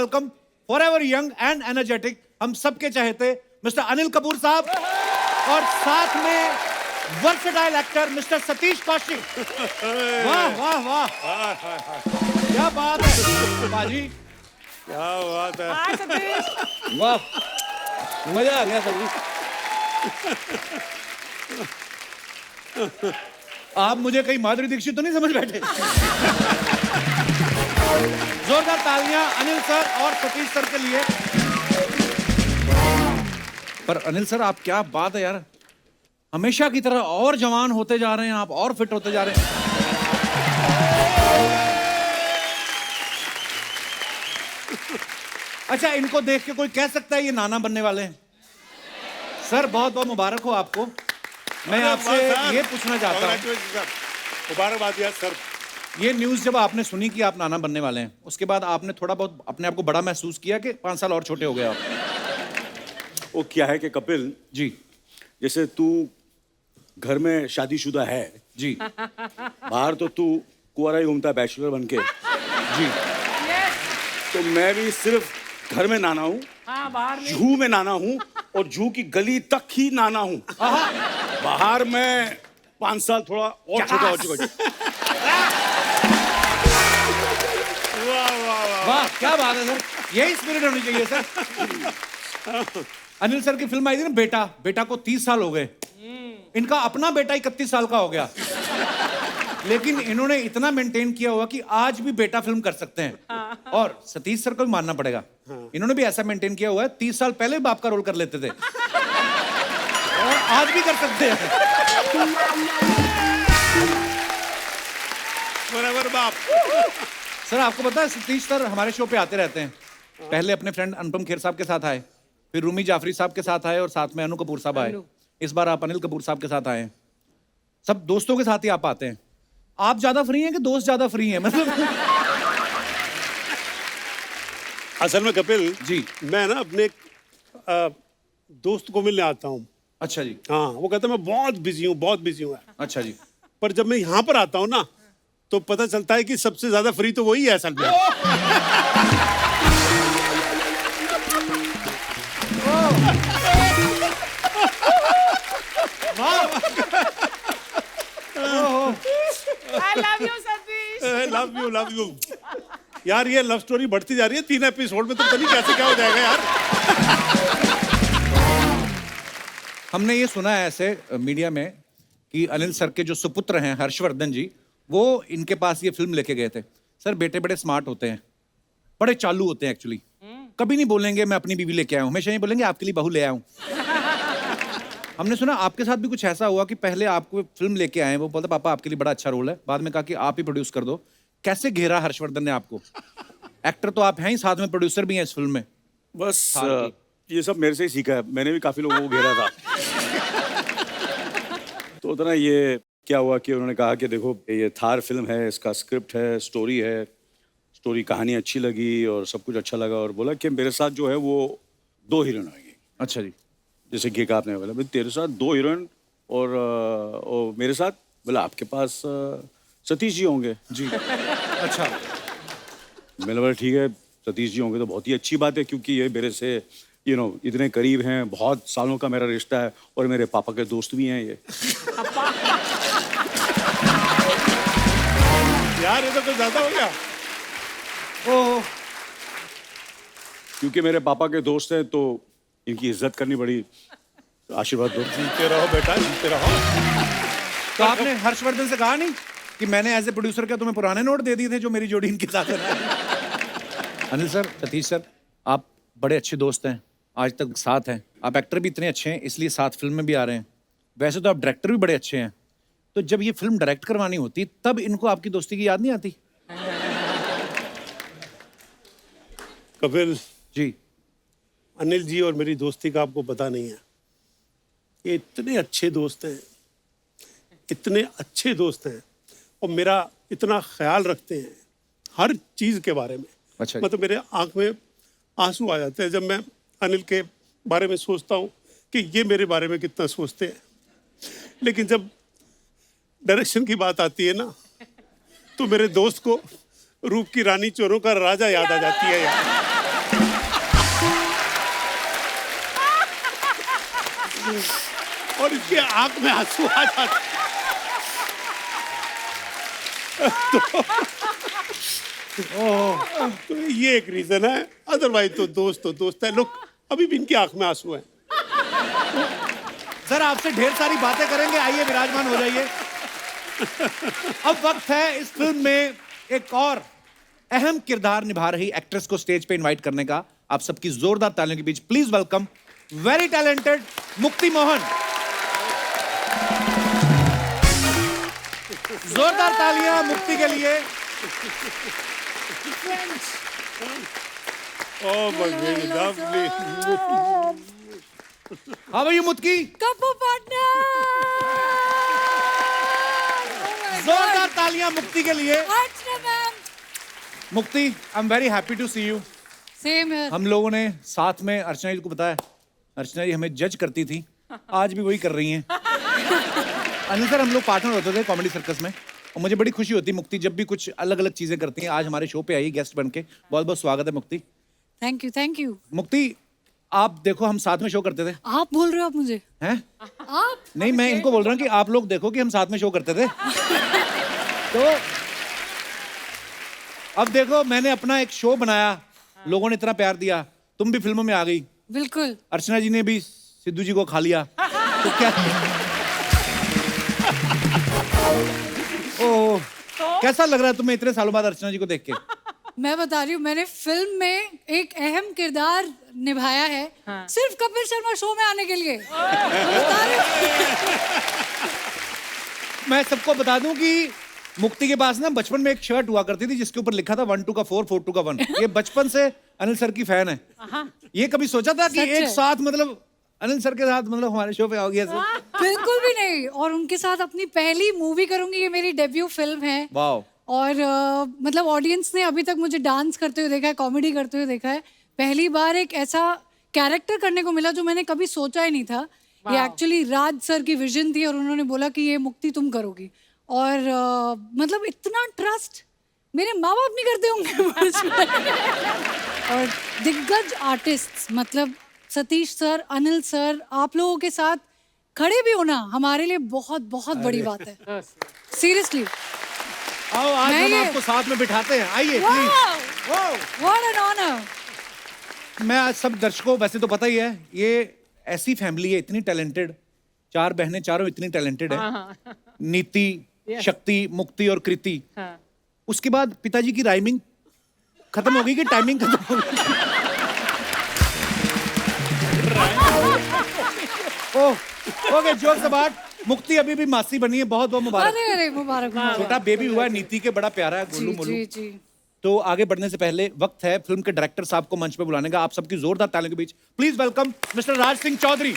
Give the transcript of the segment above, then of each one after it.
Welcome forever young and energetic, हम सबके चहेते mister Anil Kapoor साहब और साथ में versatile actor mister Satish Kaushik. वाह वाह वाह, क्या बात है बाजी, क्या बात है। हाय सतीश। वाह, मजा आ गया सतीश। आप मुझे कहीं माधुरी दीक्षित तो नहीं समझ बैठे? जोरदार तालियां अनिल सर और सतीश सर के लिए। पर अनिल सर, आप, क्या बात है यार, हमेशा की तरह और जवान होते जा रहे हैं आप, और फिट होते जा रहे हैं। अच्छा, इनको देख के कोई कह सकता है ये नाना बनने वाले हैं? सर बहुत बहुत मुबारक हो आपको। मैं आपसे ये पूछना चाहता हूँ, मुबारकबाद यार सर। ये न्यूज़ जब आपने सुनी कि आप नाना बनने वाले हैं, उसके बाद आपने थोड़ा बहुत अपने आप को बड़ा महसूस किया कि 5 साल और छोटे हो गए आप? वो क्या है कि कपिल जी जैसे तू घर में शादीशुदा है जी बाहर तो तू कुंवारा ही घूमता है बैचलर बन के जी। तो मैं भी सिर्फ घर में नाना हूँ, हाँ, बाहर नहीं। जूहू में नाना हूँ और जूहू की गली तक ही नाना हूँ। बाहर में 5 साल थोड़ा और छोटा हो चुका। वाह, क्या बात है सर, यही स्पिरिट होनी चाहिए सर। अनिल सर की फिल्म आई थी ना बेटा, बेटा को 30 साल हो गए, इनका अपना बेटा 31 साल का हो गया, लेकिन इन्होंने इतना मेंटेन किया हुआ कि आज भी बेटा फिल्म कर सकते हैं। और सतीश सर को भी मानना पड़ेगा, इन्होंने भी ऐसा मेंटेन किया हुआ है, 30 साल पहले बाप का रोल कर लेते थे और आज भी कर सकते हैं। बराबर बाप। सर आपको पता है सतीश सर हमारे शो पे आते रहते हैं, पहले अपने फ्रेंड अनुपम खेर साहब के साथ आए, फिर रूमी जाफरी साहब के साथ आए और साथ में अनु कपूर साहब आए, इस बार आप अनिल कपूर साहब के साथ आए हैं। सब दोस्तों के साथ ही आप आते हैं। आप ज्यादा फ्री हैं कि दोस्त ज्यादा फ्री हैं? मतलब असल में कपिल जी, मैं ना अपने दोस्त को मिलने आता हूँ। अच्छा जी, हाँ, वो कहता है मैं बहुत बिजी हूँ, बहुत बिजी हूँ। अच्छा जी। पर जब मैं यहाँ पर आता हूँ ना तो पता चलता है कि सबसे ज्यादा फ्री तो वही है असल में। I love you Satish. Love you love you. यार ये लव स्टोरी बढ़ती जा रही है, 3 एपिसोड में तो पता नहीं कैसे क्या हो जाएगा यार। हमने ये सुना है ऐसे मीडिया में कि अनिल सर के जो सुपुत्र हैं हर्षवर्धन जी, वो इनके पास ये फिल्म लेके गए थे। सर बेटे बड़े स्मार्ट होते हैं, बड़े चालू होते हैं एक्चुअली, कभी नहीं बोलेंगे मैं अपनी बीवी लेके आया हूं, हमेशा ये बोलेंगे आपके लिए बहू ले आया हूं। हमने सुना आपके साथ भी कुछ ऐसा हुआ कि पहले आपको फिल्म लेके आए, वो बोलता पापा आपके लिए बड़ा अच्छा रोल है, बाद में कहा कि आप ही प्रोड्यूस कर दो। कैसे घेरा हर्षवर्धन ने आपको? एक्टर तो आप हैं ही, साथ में प्रोड्यूसर भी हैं इस फिल्म में। बस ये सब मेरे से ही सीखा है, मैंने भी काफी लोगों को घेरा था। तो उतना ये क्या हुआ कि उन्होंने कहा कि देखो ये थार फिल्म है, इसका स्क्रिप्ट है, स्टोरी है, स्टोरी कहानी अच्छी लगी और सब कुछ अच्छा लगा, और बोला कि मेरे साथ जो है वो 2 हीरोइन आएंगी। अच्छा जी। जैसे कि आपने बोला भाई तेरे साथ 2 हीरोइन और मेरे साथ, बोला आपके पास सतीश जी होंगे। जी अच्छा। मैंने बोला ठीक है, सतीश जी होंगे तो बहुत ही अच्छी बात है, क्योंकि ये मेरे से इतने करीब हैं, बहुत सालों का मेरा रिश्ता है और मेरे पापा के दोस्त भी हैं ये। यार ये तो कुछ ज्यादा हो गया। ओह, क्योंकि मेरे पापा के दोस्त हैं तो इनकी इज्जत करनी पड़ी, आशीर्वाद दो। जीते रहो बेटा, जीते रहो। तो आपने हर्षवर्धन से कहा नहीं कि मैंने एज ए प्रोड्यूसर क्या तुम्हें पुराने नोट दे दिए थे जो मेरी जोड़ी इनके साथ है? अनिल सर, सतीश सर, आप बड़े अच्छे दोस्त हैं, आज तक साथ हैं, आप एक्टर भी इतने अच्छे हैं इसलिए साथ फिल्म में भी आ रहे हैं, वैसे तो आप डायरेक्टर भी बड़े अच्छे हैं, तो जब ये फिल्म डायरेक्ट करवानी होती तब इनको आपकी दोस्ती की याद नहीं आती? कपिल जी। अनिल जी और मेरी दोस्ती का आपको पता नहीं है। ये इतने अच्छे दोस्त हैं, इतने अच्छे दोस्त हैं और मेरा इतना ख्याल रखते हैं हर चीज के बारे में। अच्छा। मतलब मेरे आंख में आंसू आ जाते हैं जब मैं अनिल के बारे में सोचता हूँ कि ये मेरे बारे में कितना सोचते हैं। लेकिन जब डायरेक्शन की बात आती है ना तो मेरे दोस्त को रूप की रानी चोरों का राजा याद आ जाती है यार। और इसके आंख में आंसू आ जाते तो ये एक रीजन है, अदरवाइज तो दोस्त है। लोग अभी भी इनकी आंख में आंसू है। सर आपसे ढेर सारी बातें करेंगे, आइए विराजमान हो जाइए। अब वक्त है इस फिल्म में एक और अहम किरदार निभा रही एक्ट्रेस को स्टेज पे इनवाइट करने का। आप सबकी जोरदार तालियों के बीच प्लीज वेलकम वेरी टैलेंटेड मुक्ति मोहन। जोरदार तालियां मुक्ति के लिए। Oh my God, lovely. How are you Mukti? Couple partner! जोरदार तालियां मुक्ति के लिए। Archana ma'am! Mukti, I am very happy to see you. Same here. हम लोगों ने साथ में अर्चना जी को बताया, अर्चना जी हमें जज करती थी, आज भी वही कर रही हैं। अनिल सर, हम लोग पार्टनर होते थे कॉमेडी सर्कस में और मुझे बड़ी खुशी होती मुक्ति जब भी कुछ अलग अलग चीजें करती हैं। आज हमारे शो पे आई गेस्ट बन के, बहुत बहुत स्वागत है मुक्ति। Thank you. मुक्ति, आप देखो हम साथ में शो करते थे। आप बोल रहे हो आप मुझे? हैं? आप? नहीं, मैं इनको बोल रहा हूँ कि आप लोग देखो कि हम साथ में शो करते थे। तो अब देखो मैंने अपना एक शो बनाया, लोगों ने इतना प्यार दिया, तुम भी फिल्मों में आ गई, बिल्कुल। अर्चना जी ने भी सिद्धू जी को खा लिया, तो क्या ओह, कैसा लग रहा है तुम्हें इतने सालों बाद अर्चना जी को देख के? मैं बता रही हूँ, मैंने फिल्म में एक अहम किरदार निभाया है सिर्फ कपिल शर्मा शो में आने के लिए। मैं बता रही हूँ। मैं सबको बता दूं कि मुक्ति के पास ना बचपन में एक शर्ट हुआ करती थी जिसके ऊपर लिखा था 1 2 का 4 4 2 का 1। ये बचपन से अनिल सर की फैन है। ये कभी सोचा था कि सच एक है। साथ मतलब अनिल सर के साथ मतलब हमारे शो पे आओगी ऐसे? बिल्कुल भी नहीं। और उनके साथ अपनी पहली मूवी करूंगी, ये मेरी डेब्यू फिल्म है। वाओ। और मतलब ऑडियंस ने अभी तक मुझे डांस करते हुए देखा है, कॉमेडी करते हुए देखा है। पहली बार एक ऐसा कैरेक्टर करने को मिला जो मैंने कभी सोचा ही नहीं था। ये एक्चुअली राज सर की विजन थी और उन्होंने बोला कि ये मुक्ति तुम करोगी। और मतलब इतना ट्रस्ट मेरे माँ बाप नहीं करते होंगे मुझ पे। और दिग्गज आर्टिस्ट मतलब सतीश सर, अनिल सर, आप लोगों के साथ खड़े भी होना हमारे लिए बहुत बहुत बड़ी बात है। सीरियसली। आओ आज मैं हम ये- आपको साथ में बिठाते हैं, आइए प्लीज। What an honour. मैं आज सब दर्शकों, वैसे तो पता ही है ये ऐसी फैमिली है, इतनी टैलेंटेड, 4 बहनें, चारों इतनी टैलेंटेड है। नीति, शक्ति, मुक्ति और कृति। उसके बाद पिताजी की राइमिंग खत्म हो गई कि टाइमिंग खत्म हो गई? Oh okay, joke about. मुक्ति अभी भी मासी बनी है, बहुत बहुत मुबारक। अरे मुबारक मुबारक। छोटा बेबी हुआ है नीति के, बड़ा प्यारा है, गोलू जी मोलू। जी जी। तो आगे बढ़ने से पहले वक्त है फिल्म के डायरेक्टर साहब को मंच पे बुलाने का। आप सबकी जोरदार तालियों के बीच please welcome mister Raj Singh Chaudhary.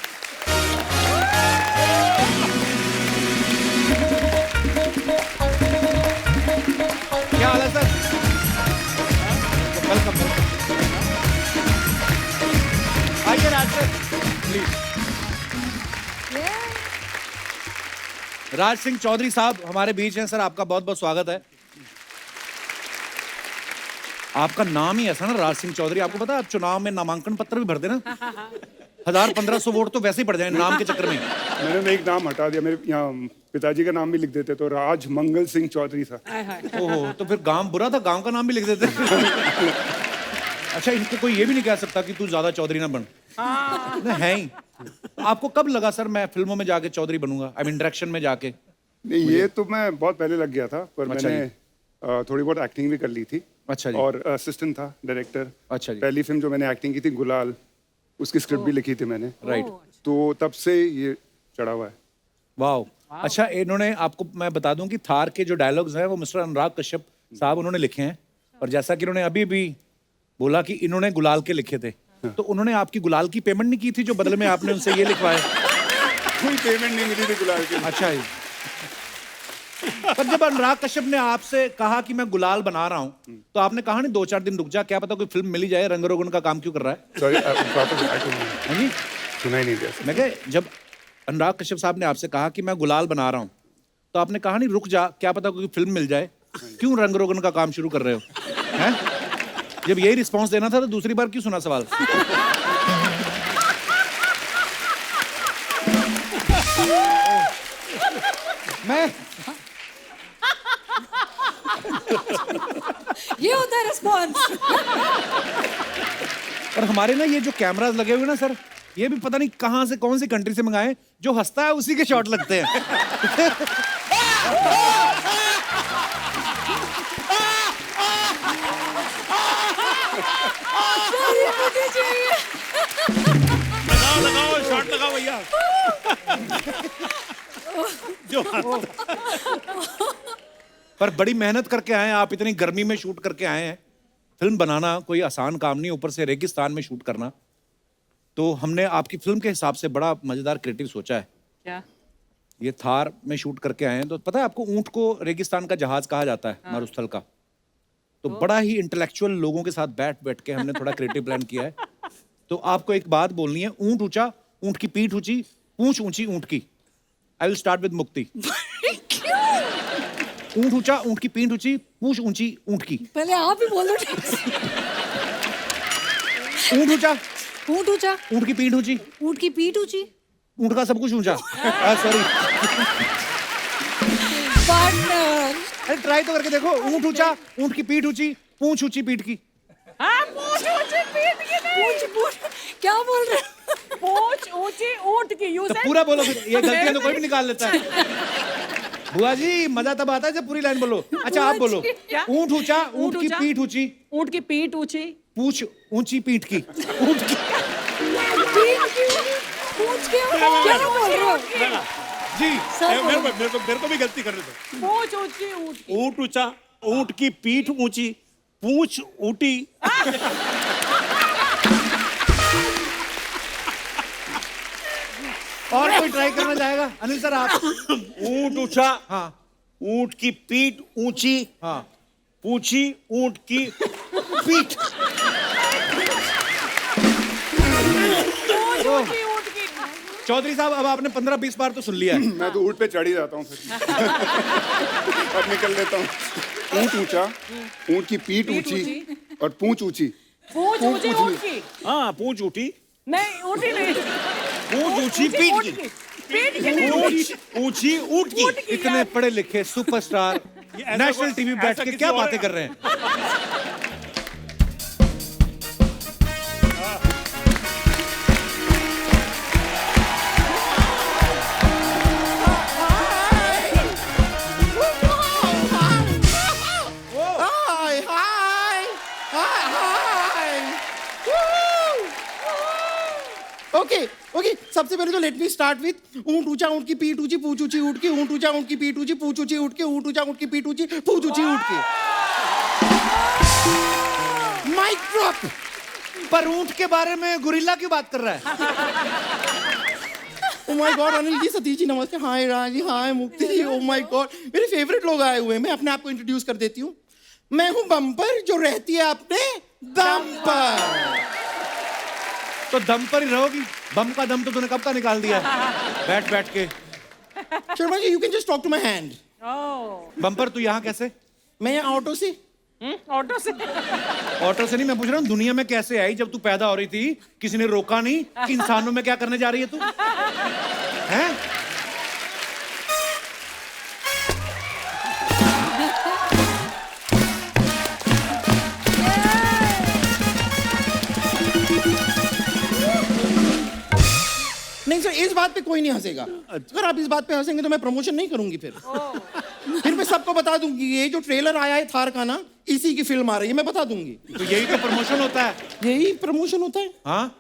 क्या हाल है सर? वेलकम आइए राज सर प्लीज। राज सिंह चौधरी साहब हमारे बीच हैं। सर आपका बहुत बहुत स्वागत है। आपका नाम ही ऐसा ना, राज सिंह चौधरी। आपको पता है आप चुनाव में नामांकन पत्र भी भरते ना, 1000-1500 वोट तो वैसे ही पड़ जाए नाम के चक्कर में। मैंने एक नाम हटा दिया, मेरे यहाँ पिताजी का नाम भी लिख देते तो राज मंगल सिंह चौधरी था। ओहो, तो फिर गांव बुरा था, गांव का नाम भी लिख देते। अच्छा, इनको कोई ये भी नहीं कह सकता कि तू ज्यादा चौधरी ना बन। नहीं, है ही। आपको कब लगा सर मैं फिल्मों में जाके चौधरी बनूंगा, आई मीन डायरेक्शन में जाके? नहीं, ये तो मैं बहुत पहले लग गया था, पर अच्छा मैंने थोड़ी बहुत एक्टिंग भी कर ली थी। अच्छा जी। और असिस्टेंट था डायरेक्टर। अच्छा जी। पहली फिल्म जो मैंने एक्टिंग की थी गुलाल, उसकी स्क्रिप्ट भी लिखी थी मैंने। राइट। तो तब से ये चढ़ा हुआ है। वाओ। अच्छा, इन्होंने आपको मैं बता दूं कि थार के जो डायलॉग्स हैं वो मिस्टर अनुराग कश्यप साहब उन्होंने लिखे हैं। और जैसा कि उन्होंने अभी भी बोला कि इन्होंने गुलाल के लिखे थे, तो उन्होंने आपकी गुलाल की पेमेंट नहीं की थी जो बदले में आपने उनसे ये लिखवाया? कोई पेमेंट नहीं मिली थी गुलाल की। अच्छा ही। पर जब अनुराग कश्यप ने आपसे कहा कि मैं गुलाल बना रहा हूं, तो आपने कहा नहीं 2-4 दिन रुक जा, क्या पता कोई फिल्म मिली जाए, रंग रोगन का काम क्यों कर रहा है? सॉरी, हाँ जी। सुना ही नहीं दिया। मैं कह, जब अनुराग कश्यप साहब ने आपसे कहा कि मैं गुलाल बना रहा हूं, तो आपने कहा नहीं रुक जा, क्या पता कोई फिल्म मिल जाए? क्यों रंग रोगन का काम शुरू कर रहे हो? हैं? जब यही रिस्पांस देना था तो दूसरी बार क्यों सुना सवाल? मैं ये होता है रिस्पॉन्स। और हमारे ना ये जो कैमरास लगे हुए ना सर, ये भी पता नहीं कहां से, कौन सी कंट्री से मंगाए, जो हंसता है उसी के शॉट लगते हैं। लगाओ लगाओ शॉट लगाओ भैया। जो पर बड़ी मेहनत करके आए हैं आप, इतनी गर्मी में शूट करके आए हैं। फिल्म बनाना कोई आसान काम नहीं, ऊपर से रेगिस्तान में शूट करना। तो हमने आपकी फिल्म के हिसाब से बड़ा मजेदार क्रिएटिव सोचा है। क्या? ये थार में शूट करके आए हैं, तो पता है आपको ऊंट को रेगिस्तान का जहाज कहा जाता है, मरुस्थल का। तो बड़ा ही इंटेलेक्चुअल लोगों के साथ बैठ बैठ के हमने थोड़ा क्रिएटिव प्लान किया है। तो आपको एक बात बोलनी है, ऊंट ऊंचा, ऊंट की पीठ ऊंची, पूंछ ऊंची ऊंट की। आई विल स्टार्ट विद मुक्ति। ऊंट ऊंचा, ऊंट की पीठ ऊंची, पूंछ ऊंची ऊंट की। पहले आप ही बोलो। ऊंट ऊंचा, ऊंट ऊंचा, ऊंट की पीठ ऊंची, ऊंट की पीठ ऊंची, ऊंट का सब कुछ ऊंचा। Sorry, partner. अरे ट्राई तो करके देखो। ऊंट ऊंचा, ऊंट की पीठ ऊंची, पूंछ ऊंची पीठ की। हाँ, पूंछ ऊंची पीठ की नहीं। पूछ पूछ क्या बोल रहे हो? पूंछ ऊंची ऊंट की। You तो said- पूरा बोलो फिर, ये गलतियां तो कोई भी निकाल लेता है। बुआ जी मजा तब आता है जब पूरी लाइन बोलो। अच्छा आप बोलो। क्या? ऊंट ऊंचा, ऊंट की ऊंचा? पीठ ऊंची, ऊंट की पीठ ऊंची। पूंछ ऊंची पीठ की। ऊंट की। पूछ क्या बोल रहे हो? जी मेरे को भी गलती करने दो। पूंछ ऊंची ऊंट की। ऊंट ऊंचा, ऊंट की पीठ ऊंची, पूंछ ऊंटी। और कोई ट्राई करना चाहेगा? अनिल सर आप। ऊंट ऊंचा, हाँ ऊंट की पीठ ऊंची, हाँ। पूंछी ऊंट की पीठ। पूंछ ऊंची ऊंट की। चौधरी साहब अब आपने 15-20 बार तो सुन लिया है। मैं तो ऊँट पे चढ़ ही जाता हूँ फिर। अब निकल लेता हूँ। ऊँट ऊंचा, ऊँट की पीठ ऊंची और पूंछ ऊंची। पूंछ ऊंची पूंछ ऊंट की। हाँ पूंछ ऊंटी, नहीं ऊंटी नहीं। पूंछ ऊंची पीठ ऊंट की, पीठ की नहीं। पूंछ ऊंची ऊंट की। इतने पढ़े लिखे सुपरस्टार ऐसा नेशनल कोई- टीवी बैठ ऐसा के किसी क्या और- बातें कर रहे हैं? Hi, hi, hi, hi. Okay, okay. सबसे पहले तो लेट मी स्टार्ट विथ ऊंट ऊंचा, ऊंट की पीठ ऊंची, पूंछ ऊंची ऊंट की, ऊंट ऊंचा, ऊंट की पीठ ऊंची, पूंछ ऊंची ऊंट की, ऊंट ऊंचा, ऊंट की पीठ ऊंची, पूंछ ऊंची ऊंट की। Mic drop. पर ऊंट के बारे में गुरिल्ला क्यों बात कर रहा है? Oh my God, Anil ji, Satish ji नमस्ते। हाय राजी, हाय मुक्ति जी। Oh my God, मेरे फेवरेट लोग आए हुए हैं। मैं अपने आप को इंट्रोड्यूस कर देती हूँ। मैं हूँ बम्पर, जो रहती है अपने दम पर। तो दम पर ही रहोगी। बम का दम तो तूने कब का निकाल दिया है बैठ बैठ के। Sharma ji, you can just talk to my hand. Oh, bumper तू यहाँ कैसे? मैं यहाँ ऑटो से। ऑटो से। ऑटो से नहीं, मैं पूछ रहा हूँ दुनिया में कैसे आई? जब तू पैदा हो रही थी किसी ने रोका नहीं कि इंसानों में क्या करने जा रही है तू? हैं? नहीं सर, इस बात पे कोई नहीं हंसेगा। अगर आप इस बात पे हंसेंगे तो मैं प्रमोशन नहीं करूंगी फिर मैं सबको बता दूंगी ये जो ट्रेलर आया है थार का ना, इसी की फिल्म आ रही है, मैं बता दूंगी। तो यही तो प्रमोशन होता है। यही प्रमोशन होता है। हाँ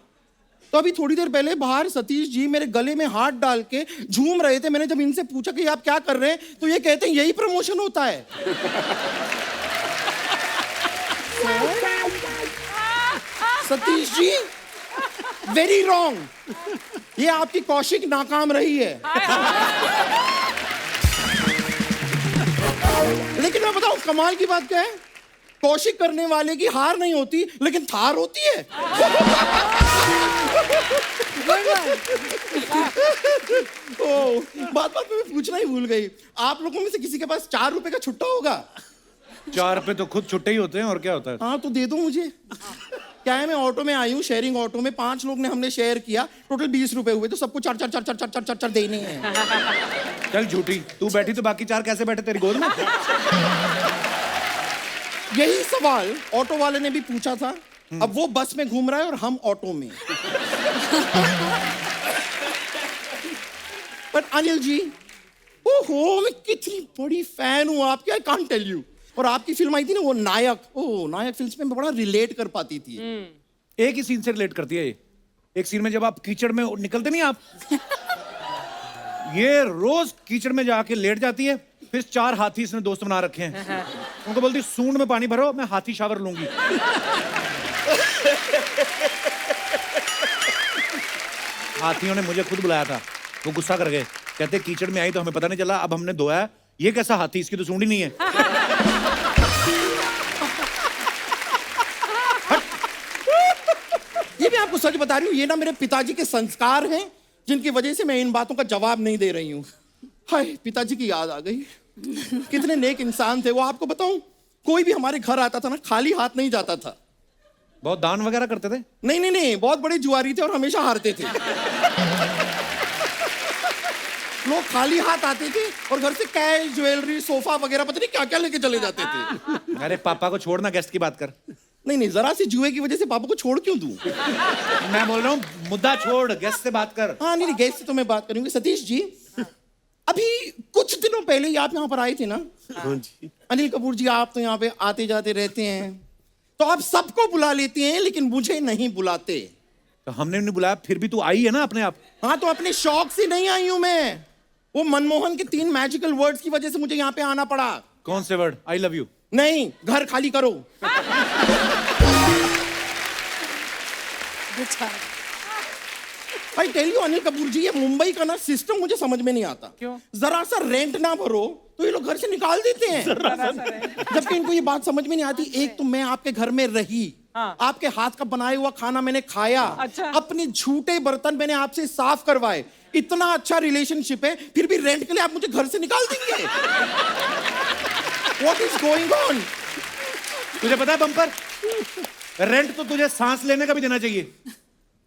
तो अभी थोड़ी देर पहले बाहर सतीश जी मेरे गले में हाथ डाल के झूम रहे थे। मैंने जब इनसे पूछा कि आप क्या कर रहे हैं, तो ये कहते हैं यही प्रमोशन होता है। Satish ji, very wrong. ये आपकी कौशिक नाकाम रही है। लेकिन मैं बताऊं कमाल की बात क्या है, कौशिक करने वाले की हार नहीं होती, लेकिन थार होती है। ओ, बात बात में मैं पूछना ही भूल गई। आप लोगों में से किसी के पास 4 रुपए का छुट्टा होगा? 4 पे तो खुद छुट्टे ही होते हैं, और क्या होता है? हाँ तो दे दो मुझे। क्या है, मैं ऑटो में आई हूँ, शेयरिंग ऑटो में 5 लोग ने हमने शेयर किया, टोटल 20 रुपए हुए, तो सबको 4 देने हैं। चल झूठी, तू बैठी तो बाकी 4 कैसे बैठे तेरी गोद में? यही सवाल ऑटो वाले ने भी पूछा था। अब वो बस में घूम रहा है और हम ऑटो में। पर अनिल जी, ओहो, मैं कितनी बड़ी फैन हूं आपकी, आई कांट टेल यू। और आपकी फिल्म आई थी ना वो नायक, नायक फिल्म में मैं बड़ा रिलेट कर पाती थी। एक ही सीन से रिलेट करती है ये। एक सीन में जब आप कीचड़ में निकलते नहीं आप, ये रोज कीचड़ में जाके लेट जाती है, फिर 4 हाथी इसने दोस्त बना रखे हैं। उनको बोलती सूंड में पानी भरो, मैं हाथी शावर लूंगी। हाथियों ने मुझे खुद बुलाया था, वो गुस्सा कर गए, कहते कीचड़ में आई तो हमें पता नहीं चला, अब हमने धोया है, ये कैसा हाथी, इसकी तो सूंड ही नहीं है। ये मैं आपको सच बता रही हूँ, ये ना मेरे पिताजी के संस्कार हैं, जिनकी वजह से मैं इन बातों का जवाब नहीं दे रही हूँ। हाय, पिताजी की याद आ गई। कितने नेक इंसान थे वो, आपको बताऊं, कोई भी हमारे घर आता था ना, खाली हाथ नहीं जाता था। बहुत दान वगैरह करते थे? नहीं, बहुत बड़े जुआरी थे और हमेशा हारते थे। लोग खाली हाथ आते थे और घर से कैश, ज्वेलरी, सोफा वगैरह पता नहीं क्या क्या लेके चले जाते थे। अरे पापा को छोड़ना, गेस्ट की बात कर। नहीं, जरा सी जुए की वजह से पापा को छोड़ क्यों दूं? मैं बोल रहा हूँ मुद्दा छोड़, गेस्ट से बात कर। हाँ नहीं, गेस्ट से तो मैं बात करूंगी। सतीश जी, अभी कुछ दिनों पहले ही आप यहाँ पर आए थे ना? हाँ जी। अनिल कपूर जी, आप तो यहाँ पे आते जाते रहते हैं, तो आप सबको बुला लेते हैं लेकिन मुझे नहीं बुलाते। तो हमने नहीं बुलाया, फिर भी तू आई है ना अपने आप। हाँ तो अपने शौक से नहीं आई हूं मैं, वो मनमोहन के 3 मैजिकल वर्ड्स की वजह से मुझे यहाँ पे आना पड़ा। कौन से वर्ड? I love you? नहीं, घर खाली करो। भाई टेल यू अनिल कपूर जी, ये मुंबई का ना सिस्टम मुझे समझ में नहीं आता। क्यों? जरा सा रेंट ना भरो तो ये लोग घर से निकाल देते हैं, जबकि इनको ये बात समझ में नहीं आती। एक तो मैं आपके घर में रही, हाँ। आपके हाथ का बनाया हुआ खाना मैंने खाया, अच्छा। अपने झूठे बर्तन मैंने आपसे साफ करवाए, इतना अच्छा रिलेशनशिप है, फिर भी रेंट के लिए आप मुझे घर से निकाल देंगे। What is going on? तुझे पता है बम्पर, रेंट तो तुझे सांस लेने का भी देना चाहिए।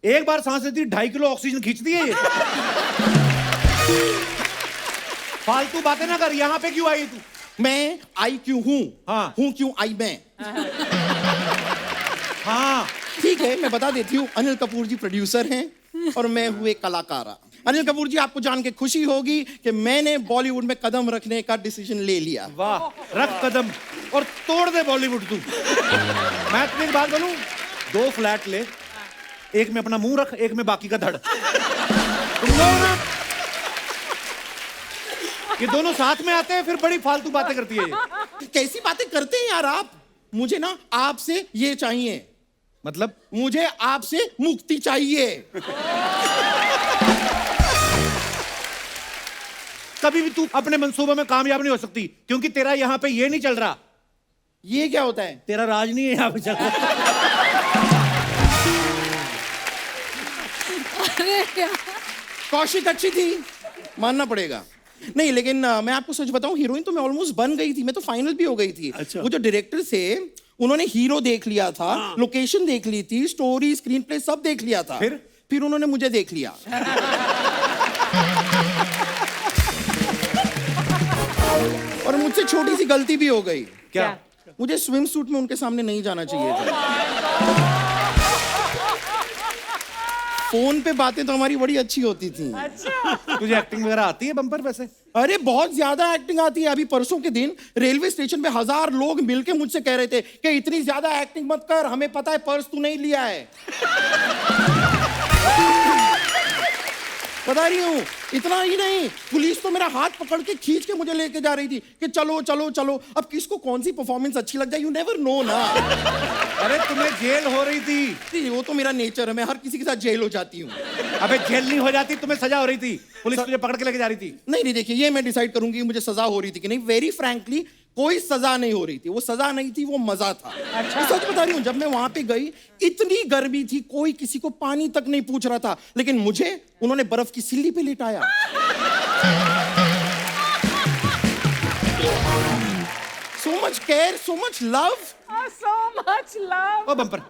एक बार सांस लेती 2.5 किलो ऑक्सीजन खींचती है ये। फालतू बातें ना कर, यहाँ पे क्यों आई तू? मैं आई क्यों हूं? हाँ। हूं क्यों आई मैं? हाँ, ठीक है, मैं बता देती हूँ। अनिल कपूर जी प्रोड्यूसर हैं और मैं हूँ एक कलाकार। अनिल कपूर जी, आपको जान के खुशी होगी कि मैंने बॉलीवुड में कदम रखने का डिसीजन ले लिया। वाह, रख कदम और तोड़ दे बॉलीवुड तू। मैं तुम्हें एक बात बोलूं, 2 फ्लैट ले, एक में अपना मुंह रख, एक में बाकी का धड़। तुम लोग ना ये दोनों साथ में आते हैं, फिर बड़ी फालतू बातें करती है ये। कैसी बातें करते हैं यार आप? मुझे ना आपसे ये चाहिए, मतलब मुझे आपसे मुक्ति चाहिए। कभी भी तू अपने मंसूबों में कामयाब नहीं हो सकती, क्योंकि तेरा यहाँ पे ये नहीं चल रहा। ये क्या होता है? तेरा राज नहीं है यहाँ पे चल रहा। अरे यार, कौशिक अच्छी थी, मानना पड़ेगा। नहीं लेकिन मैं आपको सच बताऊं, हीरोइन तो मैं ऑलमोस्ट बन गई थी, मैं तो फाइनल भी हो गई थी। अच्छा। वो जो डायरेक्टर थे, उन्होंने हीरो देख लिया था, लोकेशन देख ली थी, स्टोरी, स्क्रीन प्ले सब देख लिया था। फिर उन्होंने मुझे देख लिया। और मुझसे छोटी सी गलती भी हो गई। क्या? मुझे स्विम सूट में उनके सामने नहीं जाना चाहिए था। फोन पे बातें तो हमारी बड़ी अच्छी होती थी। तुझे एक्टिंग वगैरह आती है बम्पर वैसे? अरे बहुत ज्यादा एक्टिंग आती है। अभी परसों के दिन रेलवे स्टेशन पे 1000 लोग मिलके मुझसे कह रहे थे कि इतनी ज्यादा एक्टिंग मत कर, हमें पता है पर्स तू नहीं लिया है। बता रही हूँ, इतना ही नहीं, पुलिस तो मेरा हाथ पकड़ के खींच के मुझे लेके जा रही थी कि चलो चलो चलो। अब किसको कौन सी परफॉर्मेंस अच्छी लग जाए, यू नेवर नो ना। अरे तुम्हें जेल हो रही थी। वो तो मेरा नेचर है, मैं हर किसी के साथ जेल हो जाती हूँ। अबे जेल नहीं हो जाती, तुम्हें सजा हो रही थी, पुलिस तुझे पकड़ के लेके जा रही थी। नहीं, देखिए ये मैं डिसाइड करूंगी मुझे सजा हो रही थी कि नहीं। वेरी फ्रैंकली कोई सजा नहीं हो रही थी, वो सजा नहीं थी, वो मजा था। मैं सच बता रही हूँ, जब मैं वहां पे गई इतनी गर्मी थी, कोई किसी को पानी तक नहीं पूछ रहा था, लेकिन मुझे उन्होंने बर्फ की सिल्ली पे लिटाया। सो much care, so much love. So much love. ओ बम्पर,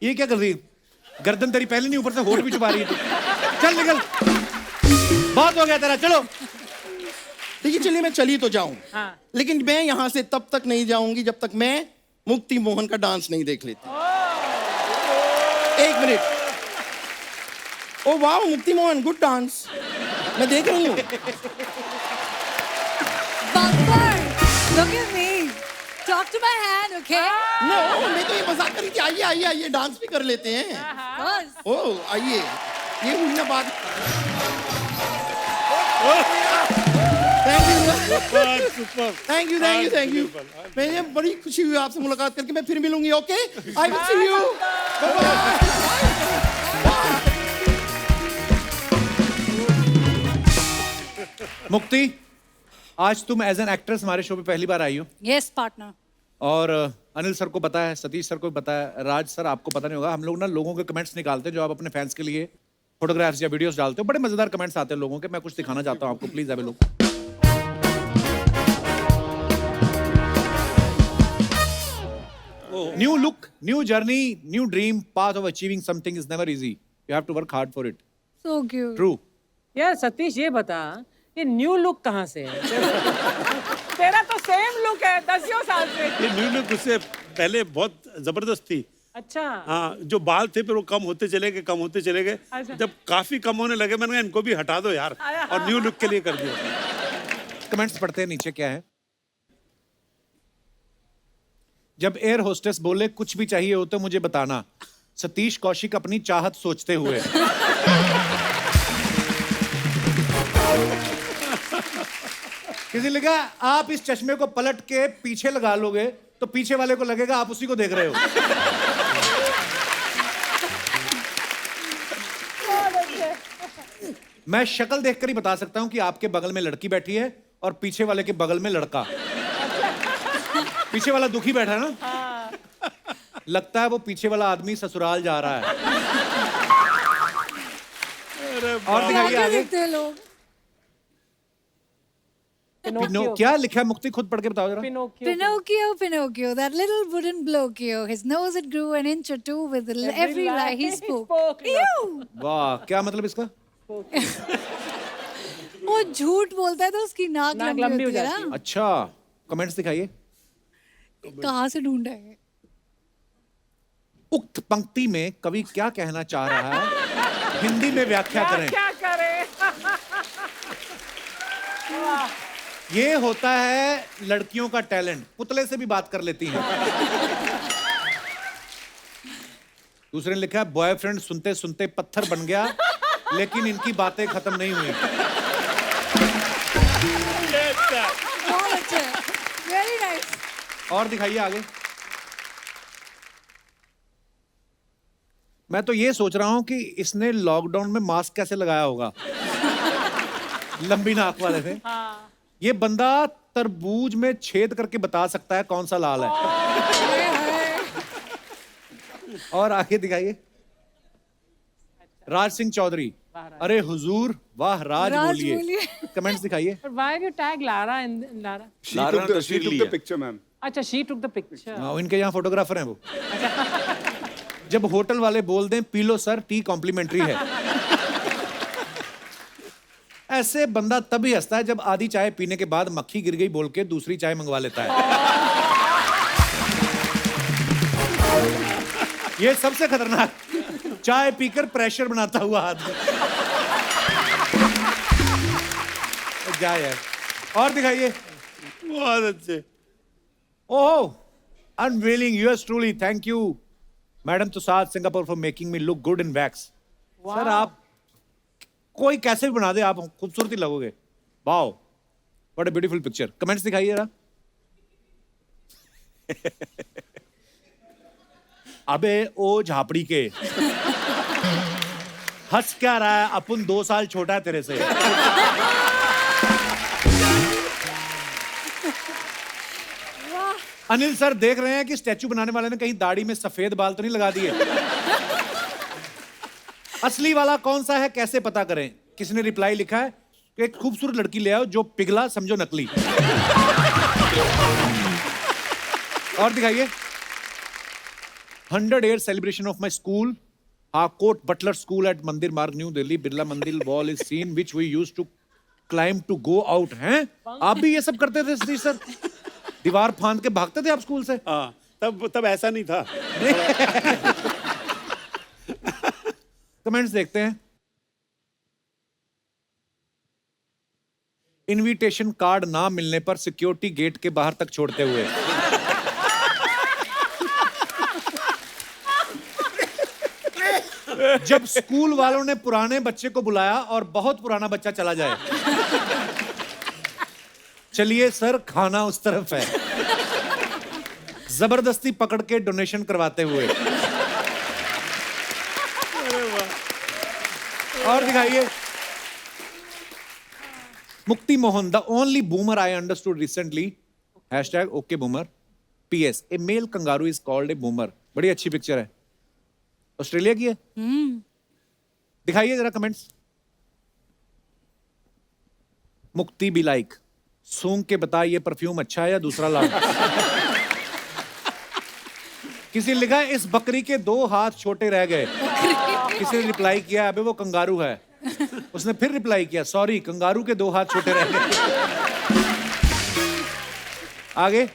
ये क्या कर रही है? गर्दन तेरी पहले नहीं, ऊपर से होठ भी छुपा रही है तू। चल निकल, बहुत हो गया तेरा, चलो। देखिए चलिए मैं चली तो जाऊं, हाँ। लेकिन मैं यहाँ से तब तक नहीं जाऊंगी जब तक मैं मुक्ति मोहन का डांस नहीं देख लेती। एक मिनट। ओ वाह, मुक्ति मोहन, गुड डांस। मैं देख रही हूँ। Bumper, look at me. Talk to my hand, okay? No, मैं तो ये मजाक कर रही थी। आइए आइए आइए, डांस भी कर लेते हैं। बस। ओ आइए, ये हुई ना बात। Thank you thank you thank you thank you. मुझे बड़ी खुशी हुई आपसे मुलाकात करके। मैं फिर मिलूंगी, okay? I will see you. मुक्ति, आज तुम एज एन एक्ट्रेस हमारे शो पे पहली बार आई हो, Yes, partner. और अनिल सर को पता है, सतीश सर को भी पता है, राज सर आपको पता नहीं होगा, हम लोग ना लोगों के कमेंट्स निकालते हैं जो आप अपने फैंस के लिए फोटोग्राफ्स या वीडियोस डालते हो। बड़े मजेदार कमेंट्स आते हैं लोगों के, मैं कुछ दिखाना चाहता हूँ आपको, please have a look. New look, new journey, new dream, path of achieving something is never easy, you have to work hard for it. So cute. True. यार सतीश ये बता, ये न्यू लुक कहाँ से है? तेरा तो सेम लुक है 10 साल से। ये न्यू लुक उससे पहले बहुत जबरदस्त थी। अच्छा। हाँ, जो बाल थे फिर वो कम होते चले गए, कम होते चले गए। अच्छा। जब काफी कम होने लगे मैंने कहा इनको भी हटा दो यार, और न्यू लुक के लिए कर दिया। कमेंट्स पढ़ते हैं नीचे, क्या है? जब एयर होस्टेस बोले कुछ भी चाहिए हो तो मुझे बताना, सतीश कौशिक अपनी चाहत सोचते हुए। किसी लिखा आप इस चश्मे को पलट के पीछे लगा लोगे तो पीछे वाले को लगेगा आप उसी को देख रहे हो। मैं शक्ल देखकर ही बता सकता हूं कि आपके बगल में लड़की बैठी है और पीछे वाले के बगल में लड़का। पीछे वाला दुखी बैठा है ना, लगता है वो पीछे वाला आदमी ससुराल जा रहा है। और दिखाइए क्या आगे। देखते हैं लोग? क्या लिखा है मुक्ति, खुद पढ़ के बताओ जरा। Pinocchio, Pinocchio, that little wooden Pinocchio. His nose it grew an inch or two with every lie he spoke. Ew! वाह, क्या मतलब इसका? वो झूठ बोलता है तो उसकी नाक लंबी होती है ना। अच्छा, कमेंट्स दिखाइए। कहाँ से ढूंढा है? उक्त पंक्ति में कवि क्या कहना चाह रहा है, हिंदी में व्याख्या करें। क्या करे? ये होता है लड़कियों का टैलेंट, पुतले से भी बात कर लेती हैं। दूसरे ने लिखा है बॉयफ्रेंड सुनते सुनते पत्थर बन गया, लेकिन इनकी बातें खत्म नहीं हुई। बहुत अच्छा है, वेरी नाइस। और दिखाइए आगे। मैं तो ये सोच रहा हूं कि इसने लॉकडाउन में मास्क कैसे लगाया होगा, लंबी नाक वाले थे। ये बंदा तरबूज में छेद करके बता सकता है कौन सा लाल है। और आगे दिखाइए। राज सिंह चौधरी, अरे हुजूर वाह राज राज बोलिए। बोलिए। कमेंट्स दिखाइए। Why have you tagged Lara in Lara? She took the picture, ma'am. अच्छा, she took the picture. हाँ, इनके यहाँ फोटोग्राफर हैं वो। जब होटल वाले बोल दें P low sir, T complementary है। ऐसे बंदा तभी हंसता है जब आधी चाय पीने के बाद मक्खी गिर गई बोल के दूसरी चाय मंगवा लेता है। ये सबसे खतरनाक, चाय पीकर प्रेशर बनाता हुआ आदमी। जा यार, और दिखाइए। बहुत अच्छे। Oh, unveiling us truly, thank you madame Tussauds Singapore for making me look good in wax. Sir आप कोई कैसे भी बना दे, आप खूबसूरती लगोगे। Wow, what a beautiful picture. Comments दिखाइए जरा। अबे ओ झापड़ी के, हंस क्या रहा है, अपन 2 साल छोटा है तेरे से। अनिल सर देख रहे हैं कि स्टैचू बनाने वाले ने कहीं दाढ़ी में सफेद बाल तो नहीं लगा दिए। असली वाला कौन सा है कैसे पता करें? किसी ने रिप्लाई लिखा है एक खूबसूरत लड़की ले आओ जो पिघला समझो नकली। और दिखाइए 100 year celebration of my school, Harcourt Butler School at Mandir Marg, New Delhi. Birla Mandir wall is seen which we used to climb to go out. हैं? आप भी ये सब करते थे सतीश सर? दीवार फांद के भागते थे आप स्कूल से? हाँ, तब ऐसा नहीं था। कमेंट्स देखते हैं। इनविटेशन कार्ड ना मिलने पर सिक्योरिटी गेट के बाहर तक छोड़ते हुए। जब स्कूल वालों ने पुराने बच्चे को बुलाया और बहुत पुराना बच्चा चला जाए। चलिए सर, खाना उस तरफ है। जबरदस्ती पकड़ के डोनेशन करवाते हुए। और दिखाइए Mukti Mohan, the only boomer I understood recently, hashtag okay boomer, PS, a male kangaroo is called a boomer. बड़ी अच्छी पिक्चर है, ऑस्ट्रेलिया की है। दिखाइए जरा कमेंट्स। मुक्ति बी लाइक, सूंघ के बता ये परफ्यूम अच्छा है या दूसरा ला। किसी ने लिखा है इस बकरी के 2 हाथ छोटे रह गए। किसी ने रिप्लाई किया अबे वो कंगारू है। उसने फिर रिप्लाई किया सॉरी कंगारू के 2 हाथ छोटे रह गए। आगे,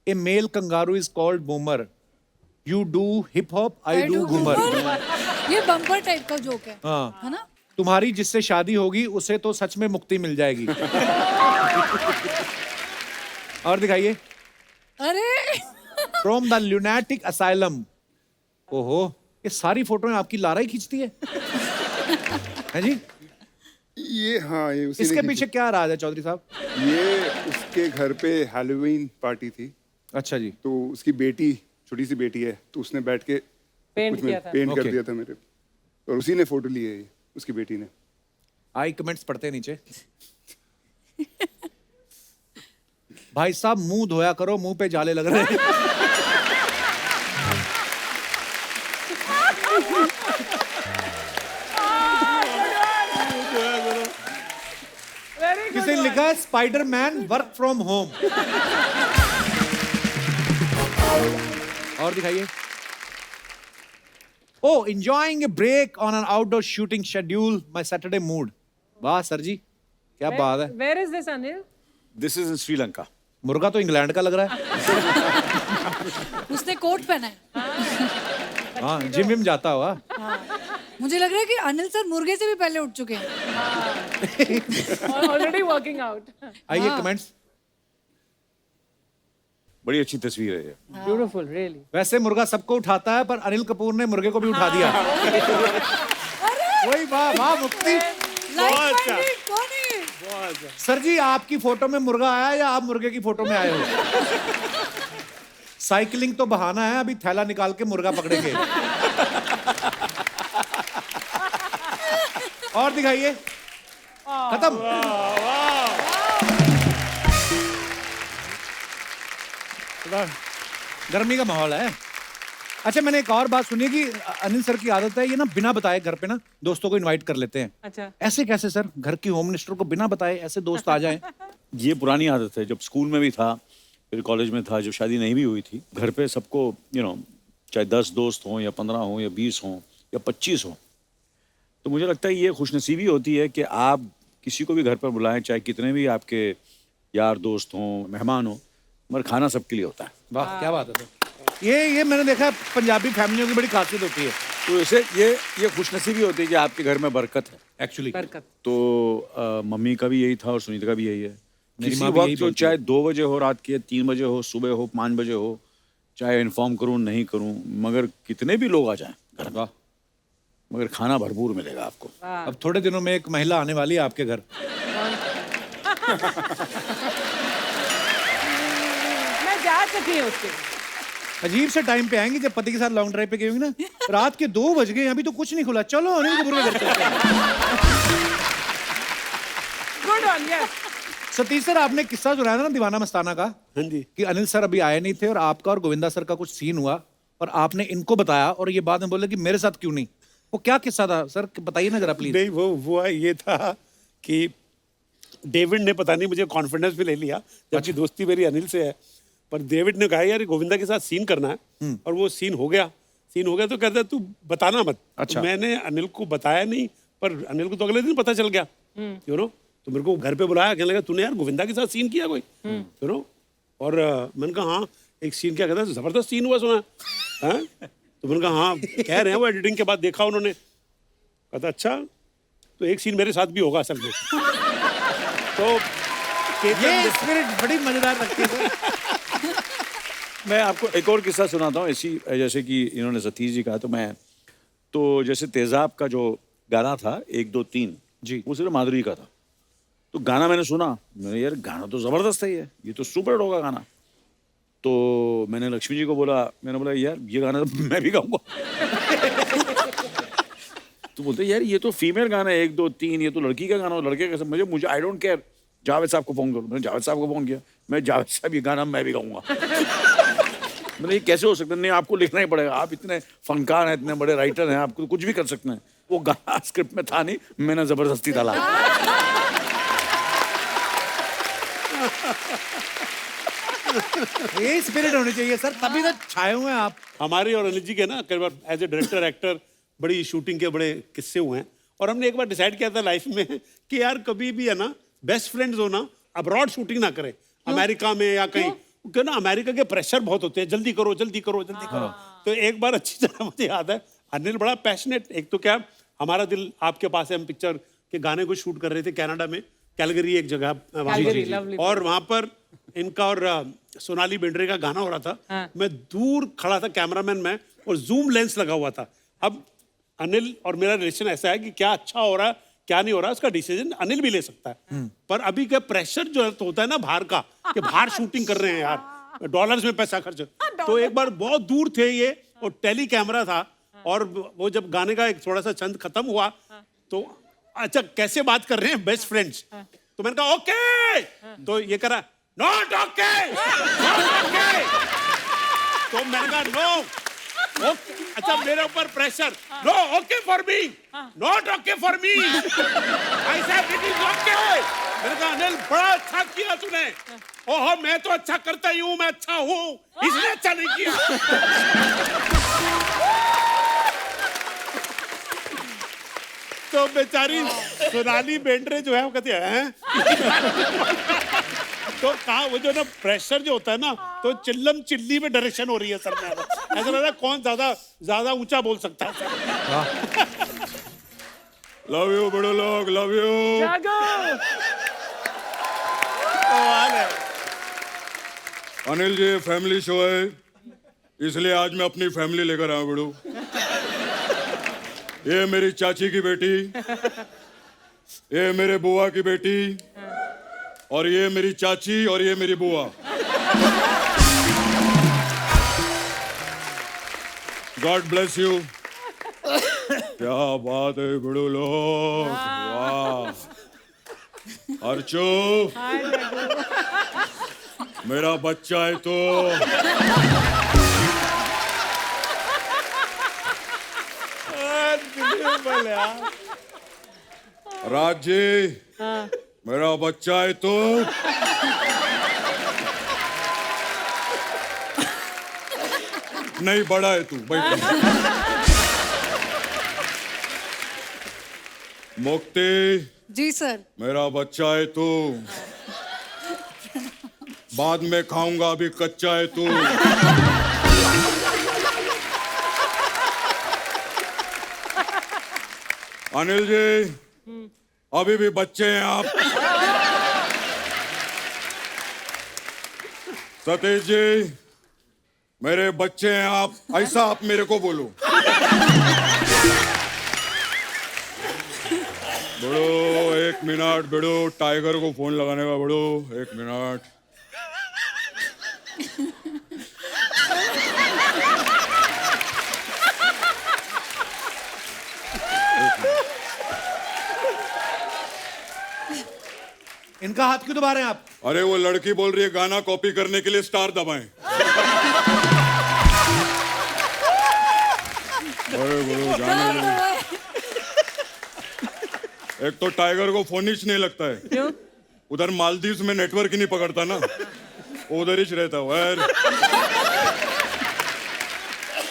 a male kangaroo is called boomer, you do hip hop, I do ghoomar. ये बम्पर टाइप का जोक है। हाँ, है ना? तुम्हारी जिससे शादी होगी उसे तो सच में मुक्ति मिल जाएगी। और दिखाइए अरे फ्रॉम द ल्यूनेटिक असाइलम। ओहो, ये सारी फोटोएं आपकी लारा ही खींचती है। हैं जी? ये हाँ, ये उसी ने इसके की पीछे क्या राज है चौधरी साहब? थी। ये उसके घर पे हैलोवीन पार्टी थी, अच्छा जी। तो उसकी बेटी, छोटी सी बेटी है, तो उसने बैठ के पेंट कुछ में किया था। पेंट कर Okay. दिया था मेरे, और उसी ने फोटो ली है ये, उसकी बेटी ने। आई कमेंट्स पढ़ते हैं नीचे। भाई साहब मुंह धोया करो, मुंह पे जाले लग रहे हैं। Very good किसी ने one. लिखा है स्पाइडरमैन वर्क फ्रॉम होम। और दिखाइए, oh enjoying a break on an outdoor shooting schedule, my Saturday mood. वाह सर जी, क्या बात है। Where is this, Anil? This is in Sri Lanka. मुर्गा तो इंग्लैंड का लग रहा है। उसने कोट पहना है। हाँ, जिम विम जाता हुआ। मुझे लग रहा है कि अनिल सर मुर्गे से भी पहले उठ चुके हैं। Already working out. आइए कमेंट्स। बड़ी अच्छी तस्वीर है ये। Beautiful, really. वैसे मुर्गा सबको उठाता है, पर अनिल कपूर ने मुर्गे को भी उठा दिया। वही, वाह वाह मुक्ति। लाइक माइंडेड कौन है? सर जी, आपकी फोटो में मुर्गा आया या आप मुर्गे की फोटो में आए हो? साइकिलिंग तो बहाना है, अभी थैला निकाल के मुर्गा पकड़ेंगे। और दिखाइए, खत्म। गर्मी का माहौल है। अच्छा, मैंने एक और बात सुनी कि अनिल सर की आदत है ये ना बिना बताए घर पे ना दोस्तों को इनवाइट कर लेते हैं। अच्छा। ऐसे कैसे सर? घर की होम मिनिस्टर को बिना बताए ऐसे दोस्त आ जाएं? ये पुरानी आदत है, जब स्कूल में भी था, फिर कॉलेज में था, जब शादी नहीं भी हुई थी, घर पे सबको चाहे 10 दोस्त हों या 15 हों या 20 हों या 25 हों, तो मुझे लगता है ये खुशनसीबी होती है कि आप किसी को भी घर पर बुलाएं, चाहे कितने भी आपके यार दोस्त हों, मेहमान हों, मगर खाना सबके लिए होता है। वाह, क्या बात है सर। ये मैंने देखा है, पंजाबी फैमिलियों की बड़ी खासियत होती है तो इसे ये खुशनसीबी होती है कि आपके घर में बरकत है। एक्चुअली। बरकत। तो मम्मी का भी यही था और सुनीता का भी यही है। मेरी किसी माँ भी यही वक्त जो बोलती चाहे 2 बजे हो रात के, 3 बजे हो, सुबह हो, 5 बजे हो, चाहे इन्फॉर्म करूं नहीं करूं, मगर कितने भी लोग आ जाएं घर में, वाह। मगर खाना भरपूर मिलेगा आपको। अब थोड़े दिनों में एक महिला आने वाली है आपके घर। मैं जा चुकी हूँ उसके। अजीब से टाइम पे आएंगी जब पति के साथ लॉन्ग ड्राइव पे गई होंगी ना, रात के 2 बज गए, अभी तो कुछ नहीं खुला, चलो अनिल कपूर के घर चलते हैं। Good one, yes. Satish sir, आपने किस्सा सुनाया था ना दीवाना मस्ताना का, हाँ जी। कि अनिल सर अभी आए नहीं थे और आपका और गोविंदा सर का कुछ सीन हुआ और आपने इनको बताया और ये बाद में बोले कि मेरे साथ क्यों नहीं। वो क्या किस्सा था सर, बताइए ना जरा प्लीज। नहीं, वो हुआ ये था कि डेविड ने पता नहीं मुझे कॉन्फिडेंस पे ले लिया, जबकि दोस्ती मेरी अनिल से है। पर डेविड ने कहा यार ये गोविंदा के साथ सीन करना है, और वो सीन हो गया तो कहता तू बताना मत। अच्छा। तो मैंने अनिल को बताया नहीं, पर अनिल को तो अगले दिन पता चल गया, यू नो। तो मेरे को घर पे बुलाया, कहने लगा तूने यार गोविंदा के साथ सीन किया कोई, यू नो। और मैंने कहा हाँ एक सीन, क्या कहता है जबरदस्त सीन हुआ सुना है। तो मैंने कहा हाँ कह रहे हैं वो एडिटिंग के बाद देखा उन्होंने। कहता अच्छा तो एक सीन मेरे साथ भी होगा असल में। तो ये स्पिरिट बड़ी मजेदार लगती है। मैं आपको एक और किस्सा सुनाता हूँ ऐसी, जैसे कि इन्होंने सतीश जी कहा, तो जैसे तेजाब का जो गाना था 1 2 3 जी, वो सिर्फ माधुरी का था। तो गाना मैंने सुना, मैंने यार गाना तो जबरदस्त है, ये तो सुपर हिट होगा गाना। तो मैंने लक्ष्मी जी को बोला, मैंने बोला यार ये गाना तो मैं भी गाऊंगा। तो बोलते यार ये तो फीमेल गाना है 1 2 3, ये तो लड़की का गाना, लड़के का सब, मुझे आई डोंट केयर, जावेद साहब को फोन करो। मैंने जावेद साहब को फोन किया, मैं जावेद साहब ये गाना मैं भी गाऊंगा। मैंने ये कैसे हो सकता है, नहीं आपको लिखना ही पड़ेगा, आप इतने फनकार हैं, इतने बड़े राइटर हैं, आपको कुछ भी कर सकते हैं। वो गाना स्क्रिप्ट में था नहीं, मैंने जबरदस्ती डाला। ये स्पिरिट होनी चाहिए सर, तभी तो छाए हुए हैं आप। हमारे और अनिल जी के ना कई बार एज ए डायरेक्टर एक्टर बड़ी शूटिंग के बड़े किस्से हुए हैं, और हमने एक बार डिसाइड किया था लाइफ में कि यार कभी भी है ना बेस्ट फ्रेंड्स हो ना, अब्रॉड शूटिंग ना करें, अमेरिका में या कहीं, क्यों ना अमेरिका के प्रेशर बहुत होते हैं, जल्दी करो जल्दी करो जल्दी करो। तो एक बार अच्छी तरह मुझे याद है, अनिल बड़ा पैशनेट, एक तो क्या हमारा दिल आपके पास है, हम पिक्चर के गाने को शूट कर रहे थे कनाडा में, कैलगरी एक जगह वहाँ कैलगरी, पर। lovely और वहाँ पर इनका और सोनाली बेंद्रे का गाना हो रहा था। मैं दूर खड़ा था, कैमरामैन मैं, और जूम लेंस लगा हुआ था। अब अनिल और मेरा रिलेशन ऐसा है कि क्या अच्छा हो रहा है क्या नहीं हो रहा है उसका डिसीजन अनिल भी ले सकता है, पर अभी का प्रेशर जो होता है ना बाहर का, कि बाहर शूटिंग कर रहे हैं यार, डॉलर्स में पैसा खर्च। तो एक बार बहुत दूर थे ये, और टेली कैमरा था, और वो जब गाने का एक थोड़ा सा छंद खत्म हुआ, तो अच्छा कैसे बात कर रहे हैं बेस्ट फ्रेंड्स, तो मैंने कहा ओके, तो ये करा नॉट ओके, नॉट ओके। तो मैंने कहा नो ओके, अच्छा मेरे ऊपर pressure, no okay for me, not okay for me, I said it is okay. मैंने कहा अनिल बड़ा अच्छा किया तूने, ओहो मैं तो अच्छा करता ही हूँ, मैं अच्छा हूँ, इसने अच्छा नहीं किया। तो बेचारी सोनाली बेंद्रे जो है वो कहती है तो कहा वो जो ना प्रेशर जो होता है ना, तो चिल्लम चिल्ली में डायरेक्शन हो रही है सर में, ऐसा लग रहा है कौन ज्यादा ऊंचा बोल सकता है सर। लव यू बड़े लोग, लव यू। जागो। अनिल जी फैमिली शो है, इसलिए आज मैं अपनी फैमिली लेकर आया बड़ू। ये मेरी चाची की बेटी, ये मेरे बुआ की बेटी, और ये मेरी चाची, और ये मेरी बुआ। God bless you. क्या बात है बड़ू लोग, वाह। अर्चो मेरा बच्चा है तो राज जी मेरा बच्चा है तो नहीं बड़ा है तू, बैठ। मुक्ति जी सर। मेरा बच्चा है तू, बाद में खाऊंगा, अभी कच्चा है तू। अनिल जी अभी भी बच्चे हैं आप। सतीश जी मेरे बच्चे हैं आप, ऐसा आप मेरे को बोलो। बड़ो 1 मिनट, बड़ो टाइगर को फोन लगाने का, बड़ो 1 मिनट। इनका हाथ क्यों दबा रहे हैं आप? अरे वो लड़की बोल रही है गाना कॉपी करने के लिए स्टार दबाएं। अरे बोलो जाने दो। एक तो टाइगर को फोन ही नहीं लगता है, क्यों? उधर मालदीव्स में नेटवर्क ही नहीं पकड़ता ना। उधर ही रहता हूँ यार।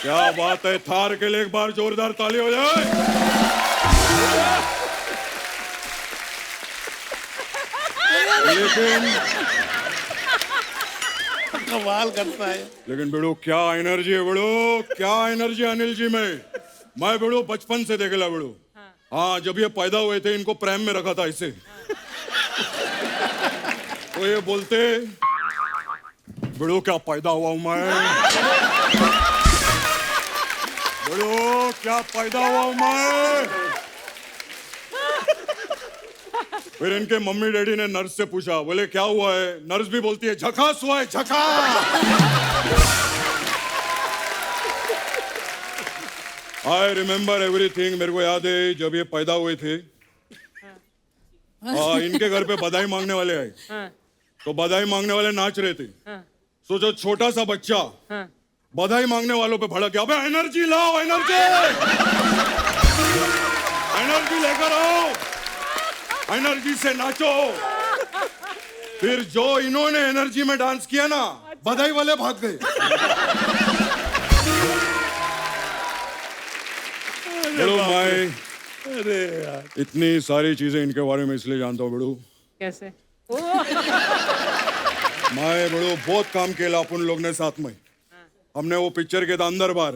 क्या बात है, थार के लिए एक बार जोरदार ताली हो जाए। लेकिन कमाल करता है। लेकिन बेड़ो क्या एनर्जी है, बेड़ो क्या एनर्जी अनिल जी में। मैं बेड़ो बचपन से देखेला बेड़ो। हाँ, जब ये पैदा हुए थे इनको प्रेम में रखा था इसे। तो ये बोलते बेड़ो क्या पैदा हुआ हूं मैं, बेड़ो क्या पैदा हुआ हूं मैं। फिर इनके मम्मी डैडी ने नर्स से पूछा, बोले क्या हुआ है? नर्स भी बोलती है झकास हुआ है, झकास। I remember everything. मेरे को याद है जब ये पैदा हुए थे, इनके घर पे बधाई मांगने वाले आए। तो बधाई मांगने वाले नाच रहे थे। सोचो छोटा सा बच्चा बधाई मांगने वालों पे भड़क गया, अबे एनर्जी लाओ, एनर्जी एनर्जी लेकर आओ, एनर्जी से नाचो। फिर जो इन्होंने एनर्जी में डांस किया ना, बधाई वाले भाग गए। बड़ो माए, अरे यार, इतनी सारी चीजें इनके बारे में इसलिए जानता हूँ बड़ो। कैसे? मैं बड़ो बहुत काम किया अपन लोग ने साथ में। हमने वो पिक्चर किया था अंदर बार।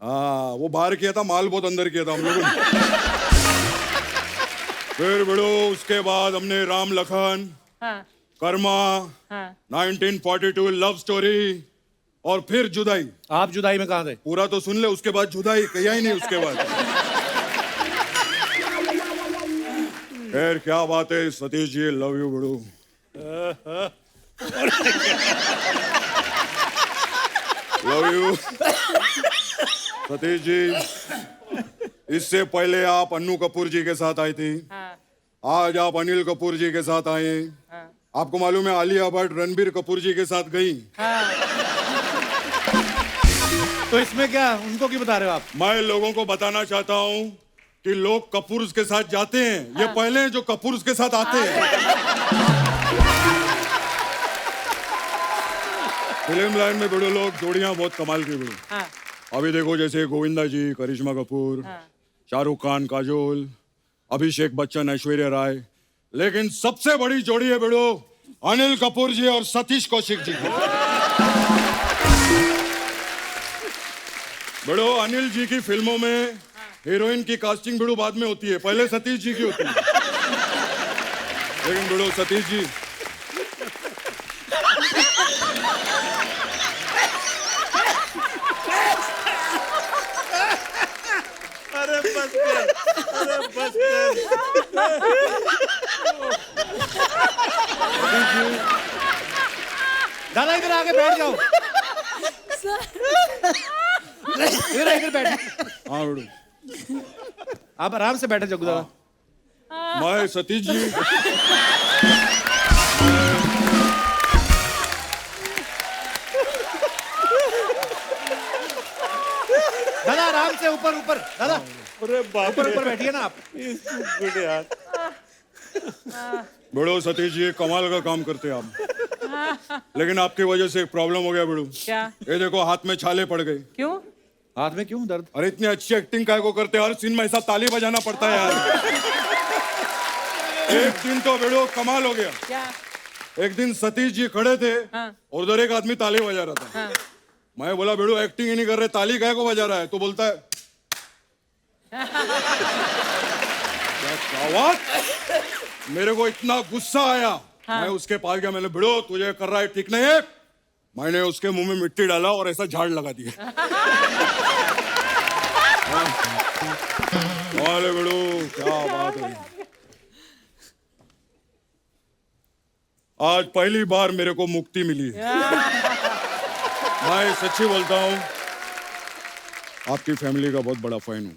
हाँ, वो बाहर किया था, माल बहुत अंदर किया था हम लोगों ने। फिर बड़ो उसके बाद हमने राम लखन, कर्मा, 1942 लव स्टोरी, और फिर जुदाई। आप जुदाई में कहाँ थे? पूरा तो सुन ले, उसके बाद जुदाई किया ही नहीं उसके बाद। खैर क्या बात है सतीश जी, लव यू बड़ो। Love you Satish ji. इससे पहले आप अन्नू कपूर जी के साथ आई थी। आज आप अनिल कपूर जी के साथ आए। आपको मालूम है आलिया भट्ट रणबीर कपूर जी के साथ गई। तो इसमें क्या, उनको क्यों बता रहे हो आप? मैं लोगों को बताना चाहता हूँ कि लोग कपूर के साथ जाते हैं, ये पहले हैं जो कपूर के साथ आते हैं। फिल्म लाइन में बड़े लोग जोड़ियां बहुत कमाल की बड़ो। अभी देखो जैसे गोविंदा जी, करिश्मा कपूर, शाहरुख खान, काजोल, अभिषेक बच्चन, ऐश्वर्या राय। लेकिन सबसे बड़ी जोड़ी है बड़ो अनिल कपूर जी और सतीश कौशिक जी की। बड़ो अनिल जी की फिल्मों में हीरोइन की कास्टिंग बड़ो बाद में होती है, पहले सतीश जी की होती है। लेकिन बड़ो सतीश जी अरे बस कर, अरे बस कर। दादा इधर आके बैठ जाओ। इधर बैठ। हाँ बड़ो, आप आराम से बैठे जग्गू दादा। मैं सतीश जी दादा आराम से, ऊपर ऊपर दादा, अरे बाप ऊपर ऊपर बैठिए ना आप। गुड यार। बड़ो सतीश जी कमाल का काम करते हैं आप। लेकिन आपकी वजह से एक प्रॉब्लम हो गया बड़ो। क्या? ये देखो हाथ में छाले पड़ गए। क्यों? हाथ में क्यों दर्द? अरे इतनी अच्छी एक्टिंग काय को करते हैं, हर सीन में ऐसा ताली बजाना पड़ता है यार। एक दिन तो बेड़ो कमाल हो गया। क्या? एक दिन सतीश जी खड़े थे और उधर एक आदमी ताली बजा रहा था। मैं बोला बेड़ो एक्टिंग ही नहीं कर रहे, ताली काय को बजा रहा है? तो बोलता है क्या बात। मेरे को इतना गुस्सा आया, मैं उसके पास गया, मैंने बेड़ो तुझे कर रहा है ठीक नहीं है। मैंने उसके मुंह में मिट्टी डाला और ऐसा झाड़ लगा दिया। अरे बेड़ो क्या बात है। आज पहली बार मेरे को मुक्ति मिली है। मैं सच्ची बोलता हूँ, आपकी फैमिली का बहुत बड़ा फैन हूँ।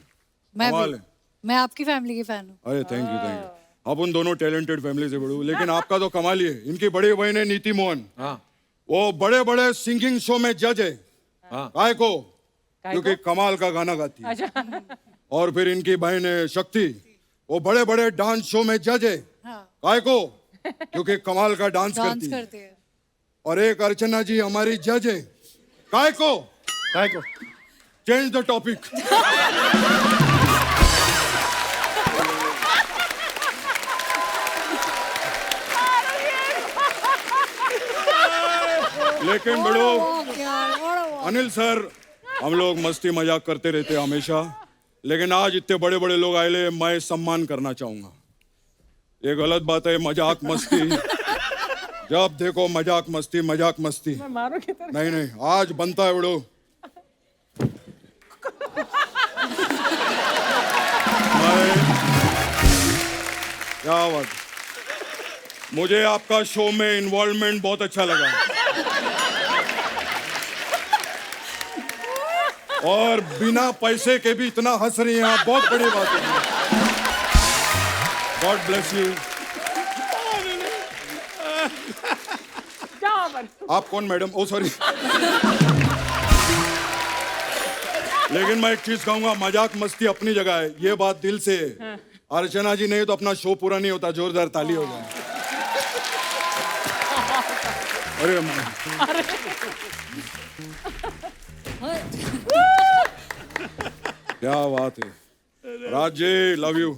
कमाल है। मैं आपकी फैमिली की फैन हूँ। अरे थैंक यू थैंक यू। आप उन दोनों टैलेंटेड फैमिली से बड़ो, लेकिन आपका तो कमाल ही है। इनकी बड़ी बहन है नीति मोहन, वो बड़े बड़े सिंगिंग शो में जज है। काय को? क्योंकि कमाल का गाना गाती है। और फिर इनकी बहन है शक्ति, वो बड़े बड़े डांस शो में जज है। काय को? क्योंकि कमाल का डांस करती है। और एक अर्चना जी हमारी जज है। काय को चेंज द टॉपिक। लेकिन बड़ो अनिल सर, हम लोग मस्ती मजाक करते रहते हैं हमेशा, लेकिन आज इतने बड़े बड़े लोग आए ले, मैं सम्मान करना चाहूंगा। ये गलत बात है, मजाक मस्ती जब देखो मजाक मस्ती मजाक मस्ती। मारो की तरह। नहीं, आज बनता है बड़ो। क्या बात, मुझे आपका शो में इन्वॉल्वमेंट बहुत अच्छा लगा और बिना पैसे के भी इतना हंस रही हैं आप, बहुत बड़ी बात है। God bless you. आप कौन मैडम? ओ सॉरी। लेकिन मैं एक चीज कहूंगा, मजाक मस्ती अपनी जगह है, ये बात दिल से है। अर्चना जी नहीं तो अपना शो पूरा नहीं होता। जोरदार ताली हो जाए। अरे क्या बात है। Raj ji love you.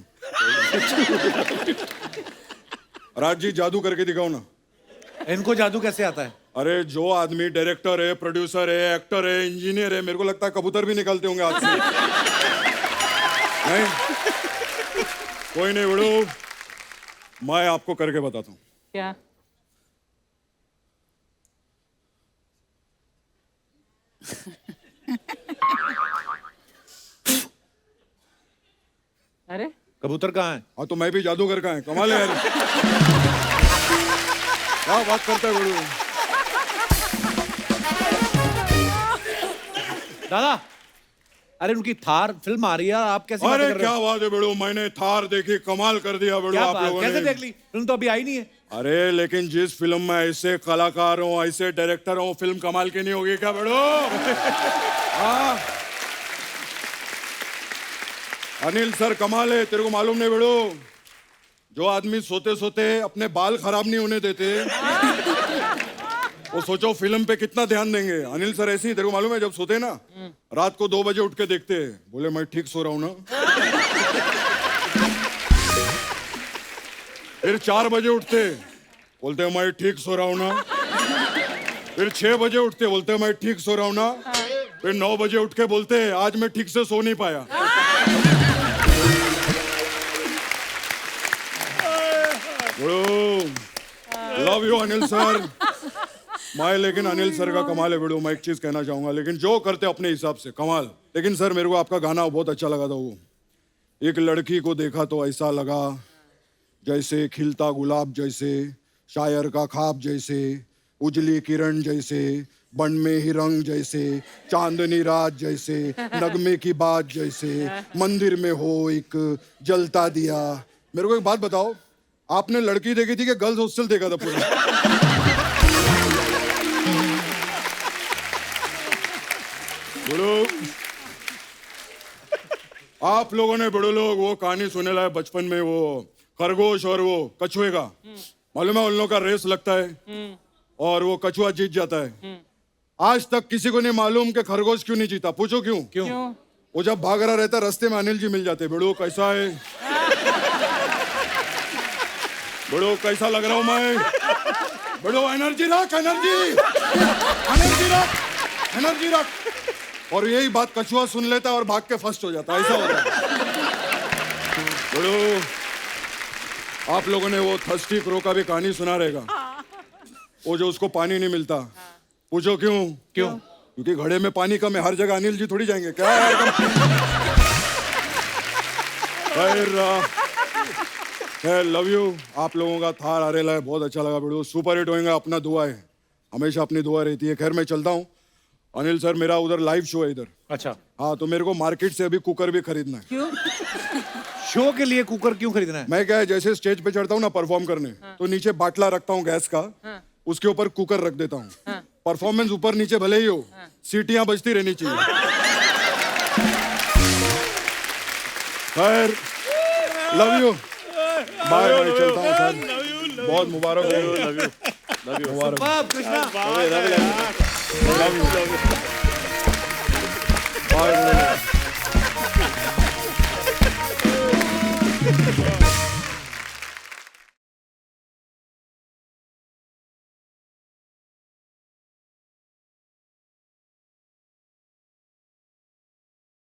राज जी जादू करके दिखाओ ना। इनको जादू कैसे आता है? अरे जो आदमी डायरेक्टर है, प्रोड्यूसर है, एक्टर है, इंजीनियर है, मेरे को लगता है कबूतर भी निकलते होंगे हाथ से। नहीं, कोई नहीं बड़ो, मैं आपको करके बताता हूँ। क्या? अरे कबूतर कहाँ है? हाँ तो मैं भी जादूगर का है। कमाल है यार। क्या बात करता है बड़ो। दादा, अरे उनकी थार फिल्म आ रही है, आप कैसे बातें अरे कर रहे क्या हो? बात है बड़ो, मैंने थार देखी, कमाल कर दिया बड़ो क्या आप बात, लोगों कैसे ने। देख ली? फिल्म तो अभी आई नहीं है। अरे लेकिन जिस फिल्म में ऐसे कलाकार हो, ऐसे डायरेक्टर हो, फिल्म कमाल की नहीं होगी क्या बड़ो? हाँ अनिल सर कमाल है, तेरे को मालूम नहीं बड़ो? जो आदमी सोते सोते अपने बाल खराब नहीं होने देते, वो सोचो फिल्म पे कितना ध्यान देंगे। अनिल सर ऐसे ही, तेरे को मालूम है, जब सोते ना रात को 2 बजे उठ के देखते हैं, बोले मैं ठीक सो रहा हूं ना। फिर 4 बजे उठते, बोलते मैं ठीक सो रहा हूं ना। फिर 6 बजे उठते, बोलते मैं ठीक सो रहा हूं ना। फिर 9 बजे उठ के बोलते आज मैं ठीक से सो नहीं पाया। Love you Anil sir. मैं लेकिन अनिल सर का कमाल है बेड़ो। मैं एक चीज कहना चाहूंगा, लेकिन जो करते अपने हिसाब से कमाल। लेकिन सर मेरे को आपका गाना बहुत अच्छा लगा था। वो एक लड़की को देखा तो ऐसा लगा जैसे खिलता गुलाब जैसे, शायर का ख्वाब जैसे, उजली किरण जैसे, बन में ही रंग जैसे, चांदनी रात जैसे, नगमे की बात जैसे, मंदिर में हो एक जलता दिया। मेरे को एक बात बताओ, आपने लड़की देखी थी कि गर्ल्स हॉस्टल देखा था पूरा? बड़ो आप लोगों ने बड़े लोग वो कहानी सुने लाए बचपन में, वो खरगोश और वो कछुए का। मालूम है उन लोगों का रेस लगता है और वो कछुआ जीत जाता है। आज तक किसी को नहीं मालूम कि खरगोश क्यों नहीं जीता। पूछो क्यों? क्यों? वो जब भाग रहा रहता रास्ते में अनिल जी मिल जाते। बड़ो कैसा है? बड़ो कैसा लग रहा हूं मैं? बड़ो एनर्जी रख, एनर्जी एनर्जी रख, एनर्जी रख। और यही बात कछुआ सुन लेता है और भाग के फर्स्ट हो जाता है। ऐसा होता है। बड़ो आप लोगों ने वो थर्स्टी क्रो का भी कहानी सुना रहेगा, वो जो उसको पानी नहीं मिलता। पूछो क्यों? क्यों? क्योंकि घड़े में पानी कम है। हर जगह अनिल जी थोड़ी जाएंगे क्या यार? Love you. आप लोगों का थार आ रहा है, बहुत अच्छा लगा वीडियो, सुपर हिट होएगा। अपना दुआ है, हमेशा अपनी दुआ रहती है। खैर मैं चलता हूँ। अनिल सर मेरा उधर लाइव शो है इधर। अच्छा, हाँ तो मेरे को मार्केट से अभी कुकर भी खरीदना है। क्यों? शो के लिए कुकर क्यों खरीदना है? मैं क्या है, जैसे स्टेज पे चढ़ता हूँ ना परफॉर्म करने, तो नीचे बाटला रखता हूँ गैस का, उसके ऊपर कुकर रख देता हूँ। परफॉर्मेंस ऊपर नीचे भले ही हो, सीटियां बजती रहनी चाहिए। खैर लव यू, बाय बाय, चलता हूँ सर। बहुत मुबारक हो। Superb, Krishna Bye.